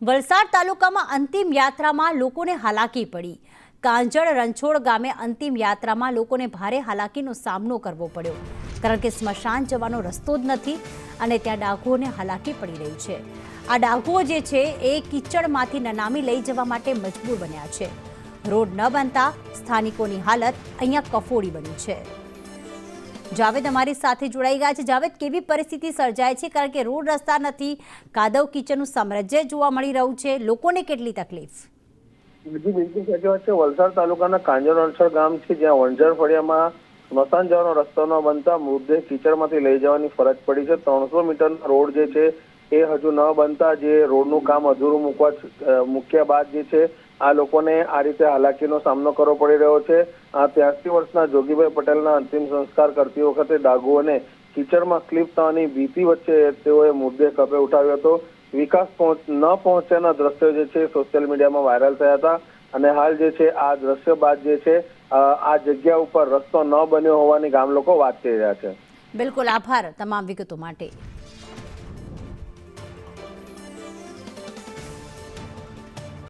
વલસાડ તાલુકામાં અંતિમ યાત્રામાં લોકોને હાલાકી પડી। કાંજળ રણછોડ ગામે અંતિમ યાત્રામાં લોકોને ભારે હાલાકીનો સામનો કરવો પડ્યો, કારણ કે સ્મશાન જવાનો રસ્તો જ નથી અને ત્યાં ડાઘુઓને હાલાકી પડી રહી છે। આ ડાઘુઓ જે છે એ કિચડમાંથી નનામી લઈ જવા માટે મજબૂર બન્યા છે। રોડ ન બનતા સ્થાનિકોની હાલત અહીંયા કફોડી બની છે। જાવેદ અમારી સાથે જોડાઈ ગયા છે। જાવેદ, કેવી પરિસ્થિતિ સર્જાય છે? કારણ કે રોડ રસ્તા નથી, કાદવ કીચડનું સામ્રાજ્ય જોવા મળી રહ્યું છે, લોકોને કેટલી તકલીફ? જી બિલકુલ સાચી વાત છે। વલસાડ તાલુકાના કાંજળ રણછોડ ગામ છે, જ્યાં વણઝર ફળિયામાં સ્મશાન જવાનો રસ્તો ન બનતા મૃતદેહ કીચડમાંથી લઈ જવાની ફરજ પડી છે। 300 મીટરના રોડ જે છે એ હજુ ન બનતા જે રોડનું કામ અધૂરું મૂક્યા બાદ જે છે આ લોકોને આ રીતે હાલાકીનો સામનો કરવો પડી રહ્યો છે। 83 વર્ષના જોગીભાઈ પટેલના અંતિમ સંસ્કાર કરતી વખતે ડાઘુઓને કીચડમાં સ્લીપ થવાની ભીતિ વચ્ચે તેઓએ મૃતદેહ કબે ઉઠાવ્યો હતો। વિકાસ ન પહોંચ્યાના દ્રશ્યો જે છે સોશિયલ મીડિયામાં વાયરલ થયા હતા અને હાલ જે છે આ દ્રશ્ય બાદ જે છે આ જગ્યા ઉપર રસ્તો ન બન્યો હોવાની ગામ લોકો વાત કરી રહ્યા છે। બિલકુલ, આભાર તમામ વિગતો માટે।